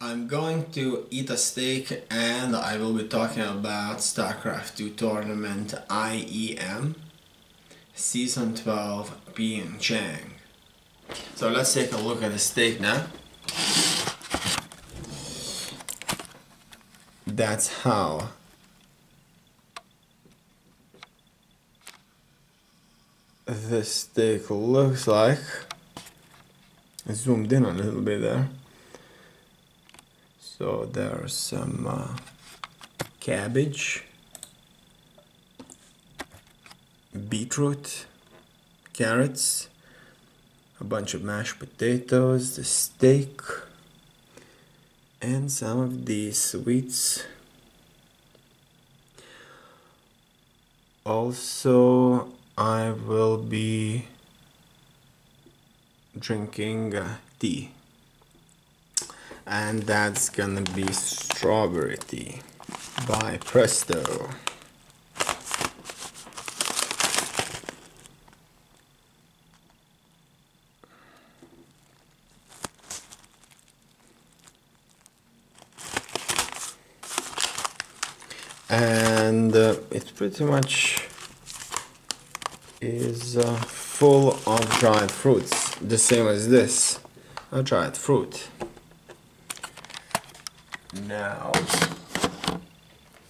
I'm going to eat a steak and I will be talking about Starcraft 2 tournament IEM Season 12 PyeongChang. So let's take a look at the steak now. That's how the steak looks like. I zoomed in a little bit there. So there's some cabbage, beetroot, carrots, a bunch of mashed potatoes, the steak, and some of these sweets. Also, I will be drinking tea. And that's gonna be strawberry tea by Presto. And it pretty much is full of dried fruits, the same as this, a dried fruit. Now,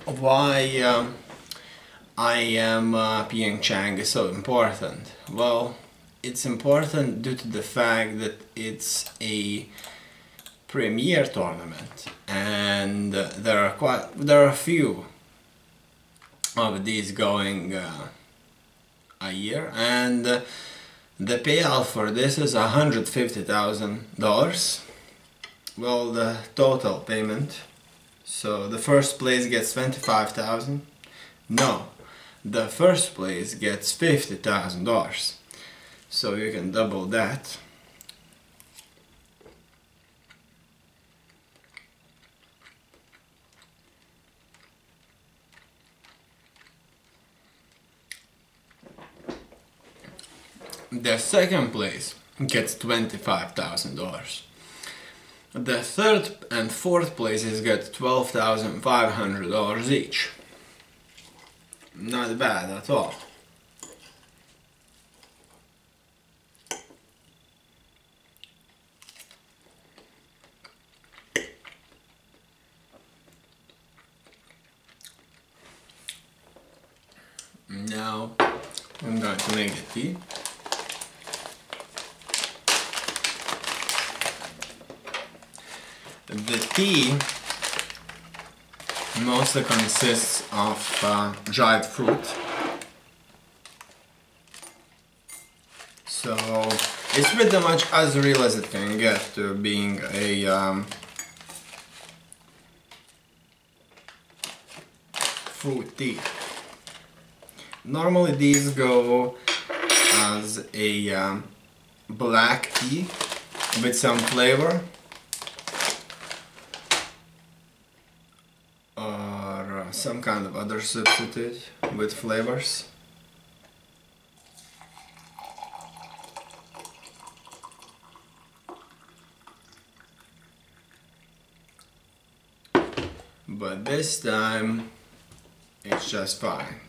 why IEM PyeongChang is so important? Well, it's important due to the fact that it's a premier tournament, and there are a few of these going a year, and the payout for this is $150,000. Well, the total payment. So the first place gets 25,000. No, the first place gets $50,000. So you can double that. The second place gets $25,000. The third and fourth places get $12,500 each. Not bad at all. Now I'm going to make the tea. The tea mostly consists of dried fruit, so it's pretty much as real as it can get to being a fruit tea. Normally these go as a black tea with some flavor, or some kind of other substitute with flavors. But this time it's just fine.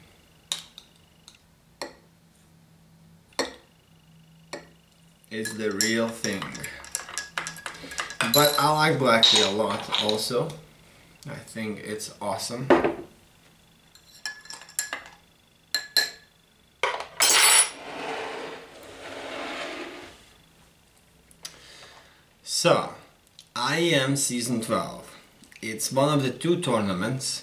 It's the real thing. But I like black tea a lot also. I think it's awesome. So, IEM Season 12. It's one of the two tournaments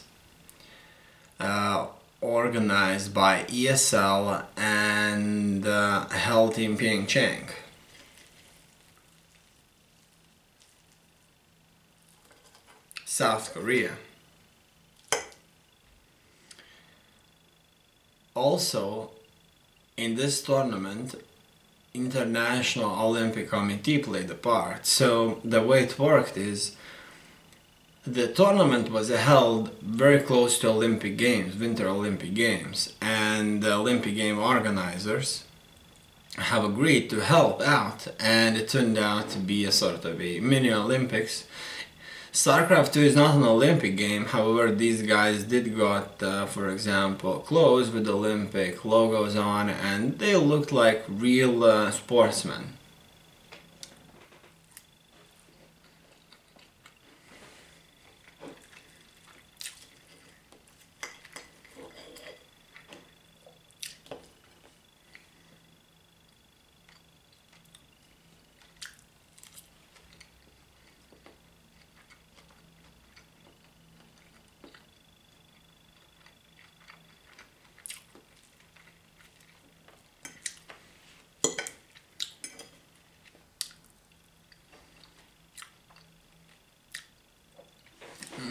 organized by ESL and held in PyeongChang. South Korea. Also, in this tournament, International Olympic Committee played a part. So the way it worked is the tournament was held very close to Olympic Games, Winter Olympic Games, and the Olympic Game organizers have agreed to help out, and it turned out to be a sort of a mini Olympics. Starcraft 2 is not an Olympic game, however these guys did got, for example, clothes with Olympic logos on, and they looked like real sportsmen.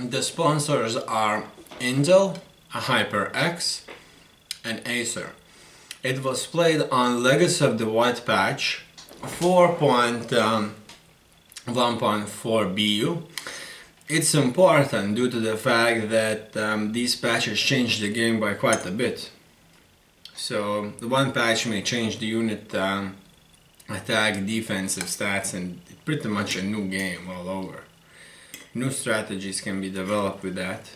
The sponsors are Intel, HyperX, and Acer. It was played on Legacy of the White Patch 4.1.4 BU. It's important due to the fact that these patches changed the game by quite a bit. So the one patch may change the unit attack, defensive stats, and it's pretty much a new game all over. New strategies can be developed with that.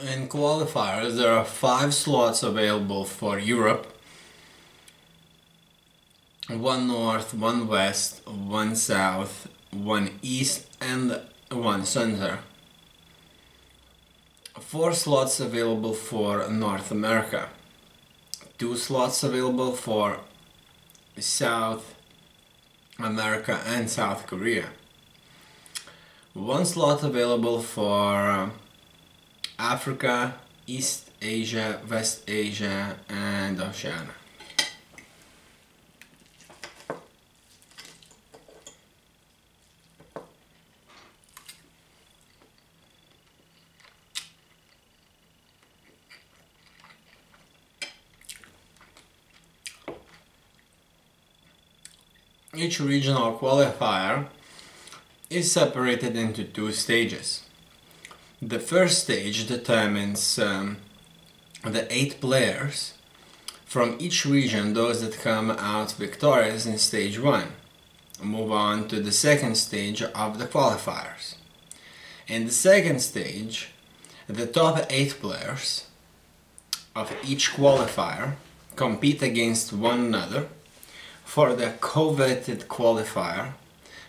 In qualifiers, there are 5 slots available for Europe. 1 North, 1 West, 1 South, 1 East, and 1 Center. 4 slots available for North America. 2 slots available for South America and South Korea. 1 slot available for Africa, East Asia, West Asia, and Oceania. Each regional qualifier is separated into 2 stages. The first stage determines the 8 players from each region, those that come out victorious in stage 1. Move on to the second stage of the qualifiers. In the second stage, the top 8 players of each qualifier compete against one another for the coveted qualifier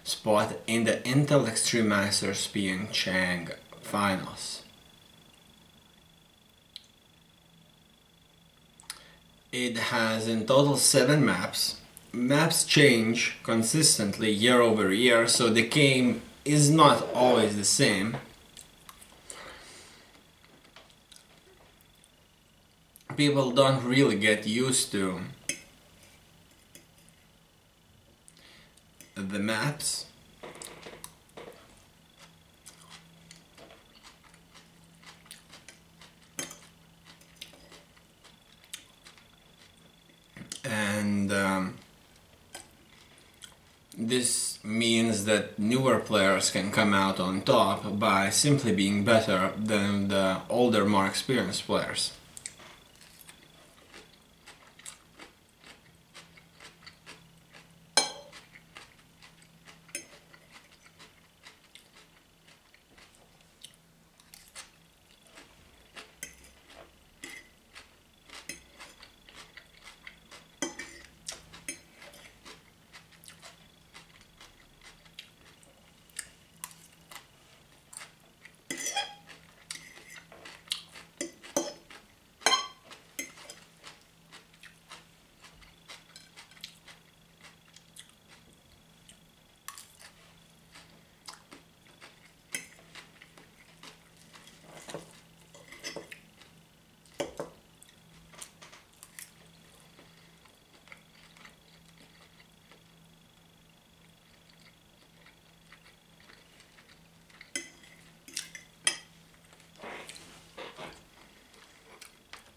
spot in the Intel Extreme Masters PyeongChang finals. It has in total 7 maps. Maps change consistently year over year, so the game is not always the same. People don't really get used to the maps. And this means that newer players can come out on top by simply being better than the older, more experienced players.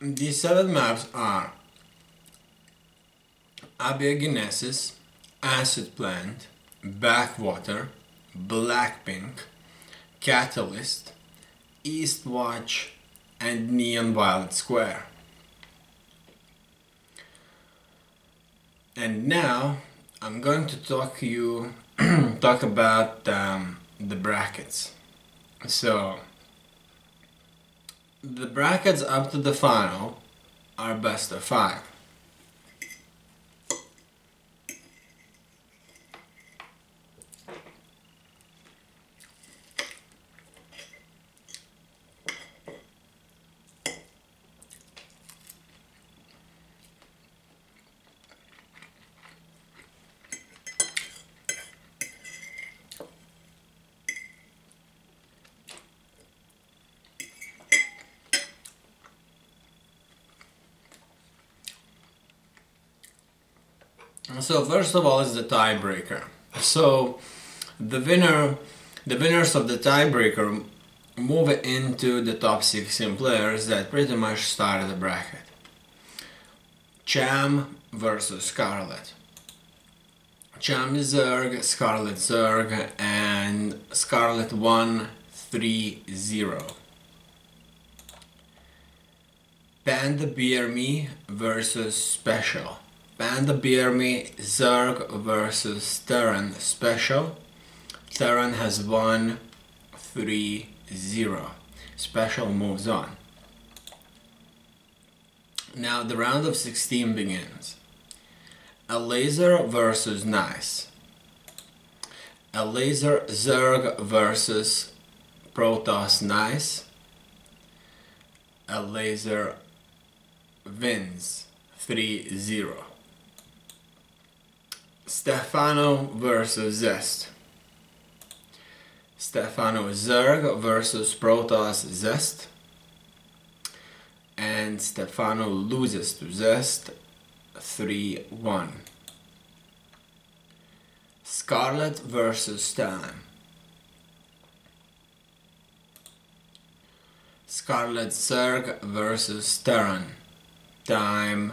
These 7 maps are Abiogenesis, Acid Plant, Backwater, Blackpink, Catalyst, Eastwatch, and Neon Violet Square. And now I'm going to talk about the brackets. So the brackets up to the final are best of 5. So first of all is the tiebreaker. So the winners of the tiebreaker move into the top 16 players that pretty much started the bracket. Cham versus Scarlet. Cham Zerg, Scarlet Zerg, and Scarlet won 3-0. Panda Beer Me versus Special. Panda Beer Me Zerg versus Terran Special. Terran has won 3-0. Special moves on. Now the round of 16 begins. A Laser versus Nice. A Laser Zerg versus Protoss Nice. A Laser wins 3-0. Stefano versus Zest. Stefano Zerg versus Protoss Zest. And Stefano loses to Zest 3-1. Scarlet versus Time. Scarlet Zerg versus Terran. Time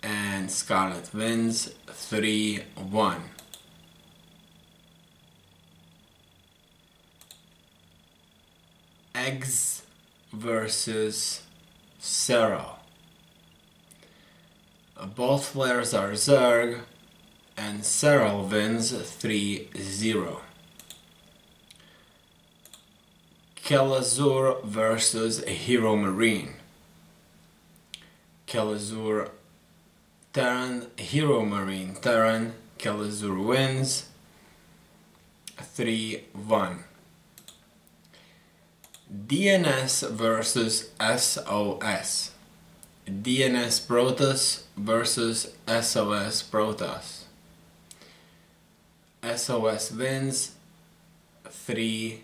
and Scarlet wins 3-1. Eggs versus Zero. Both players are Zerg and Zero wins 3-0. Kelazur versus Hero Marine. Kelazur Terran, Hero Marine Terran, Kelazur wins 3-1. DNS versus SOS. DNS Protoss versus SOS Protoss. SOS wins 3-0.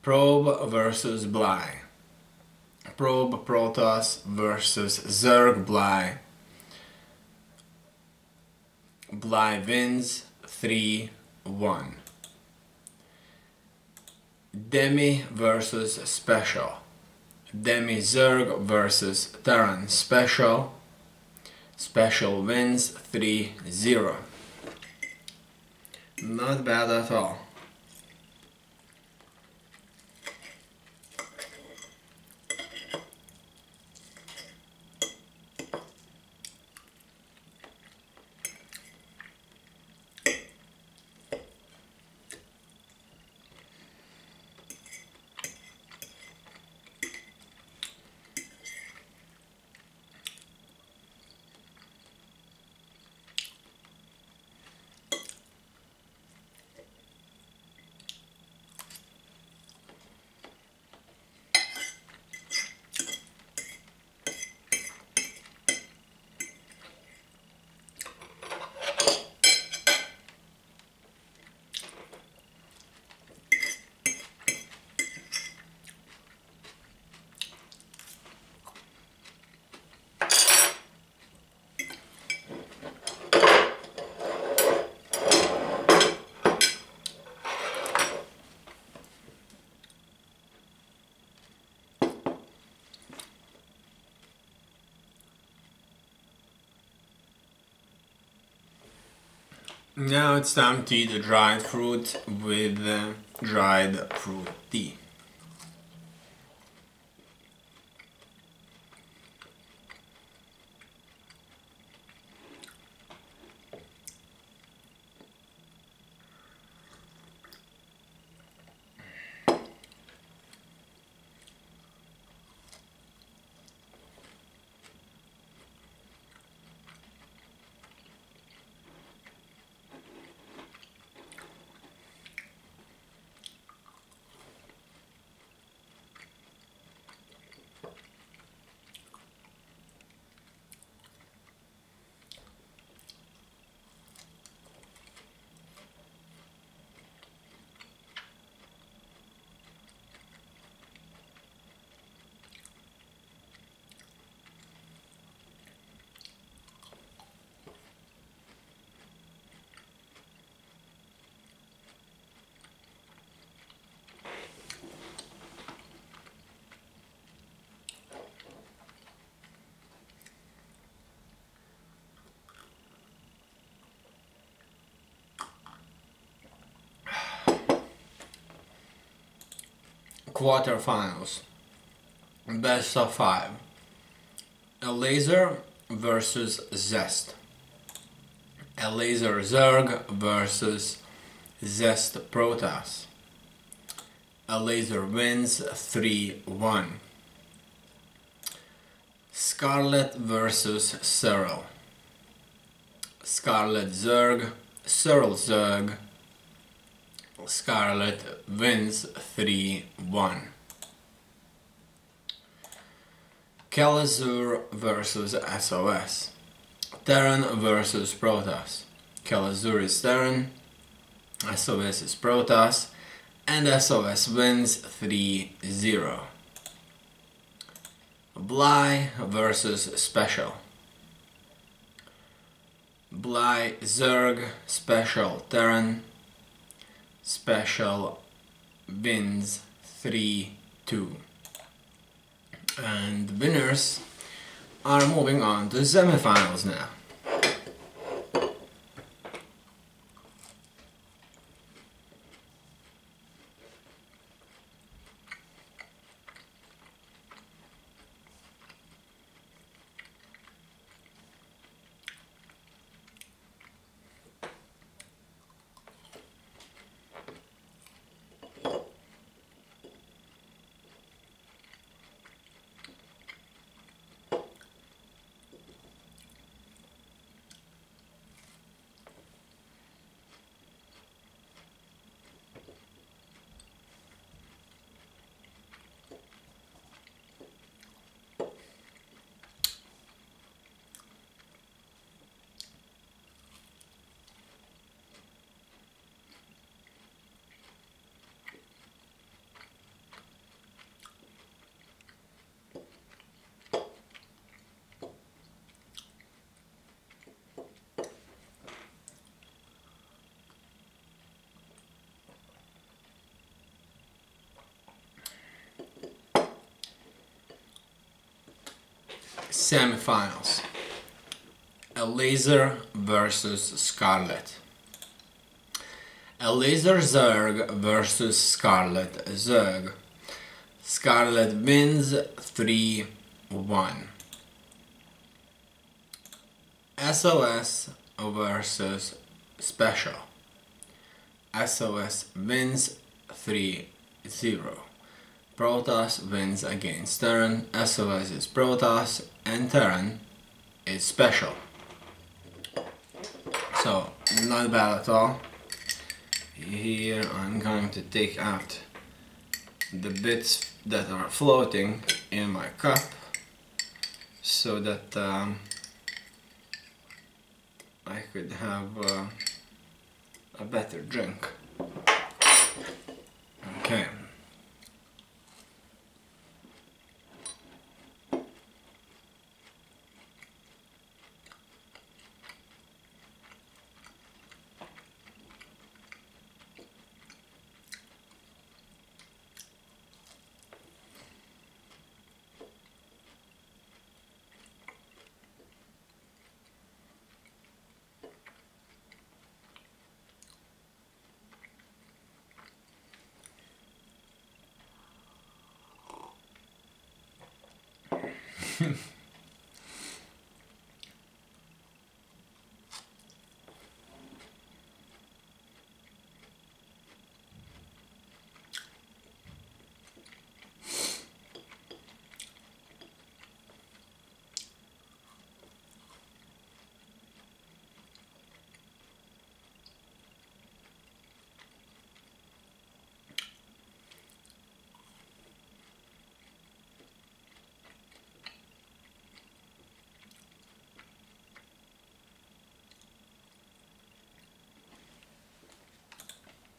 Probe versus Bly. Probe Protoss versus Zerg Bly. Bly wins 3-1. Demi versus Special. Demi Zerg versus Terran Special. Special wins 3-0. Not bad at all. Now it's time to eat the dried fruit with dried fruit tea. Quarterfinals. Best of 5. A laser versus Zest. A laser Zerg versus Zest Protoss. A laser wins 3-1. Scarlet versus Cyril. Scarlet Zerg, Cyril Zerg. Scarlet wins 3-1. Kelazur versus SOS. Terran versus Protoss. Kelazur is Terran, SOS is Protoss, and SOS wins 3-0. Bly versus Special. Bly Zerg, Special Terran. Special wins 3-2. And the winners are moving on to the semifinals now. Semifinals. A laser versus Scarlet. A laser Zerg versus Scarlet Zerg. Scarlet wins 3-1. SOS versus Special. SOS wins 3-0. Protoss wins against Terran. SOS is Protoss and Terran is Special. So, not bad at all. Here I'm going to take out the bits that are floating in my cup so that I could have a better drink. Okay.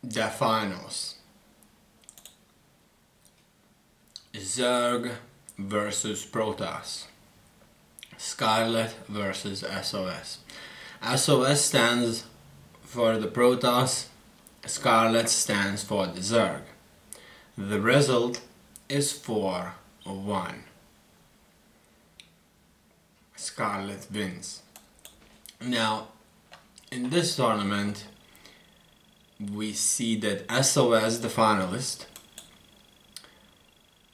The finals. Zerg versus Protoss. Scarlet versus SOS. SOS stands for the Protoss, Scarlet stands for the Zerg. The result is 4-1. Scarlet wins. Now, in this tournament, we see that SOS, the finalist,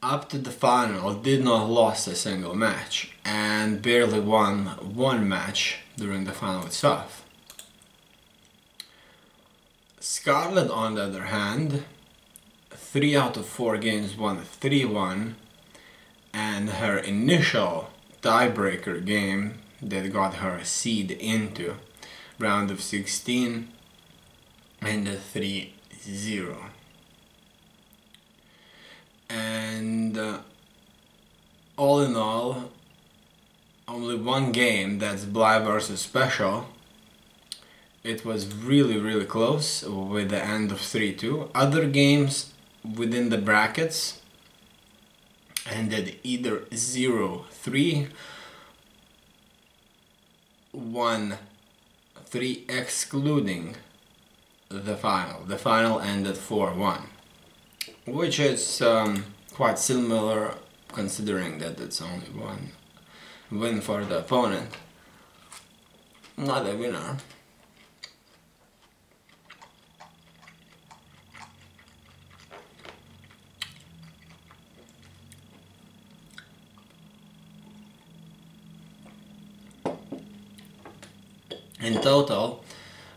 up to the final did not lose a single match and barely won one match during the final itself. Scarlet, on the other hand, 3 out of 4 games won 3-1, and her initial tiebreaker game that got her a seed into round of 16 ended 3-0. And all in all, only one game, that's Bly versus Special. It was really close with the end of 3-2. Other games within the brackets ended either 0-3, 1-3, excluding the final. The final ended 4-1, which is quite similar considering that it's only one win for the opponent, not a winner. In total,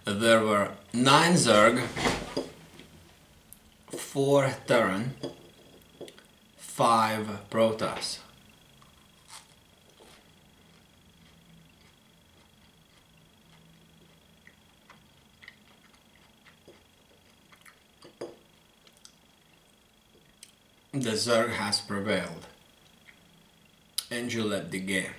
there were 9 Zerg, 4 Terran, 5 Protoss. The Zerg has prevailed, and you left the game.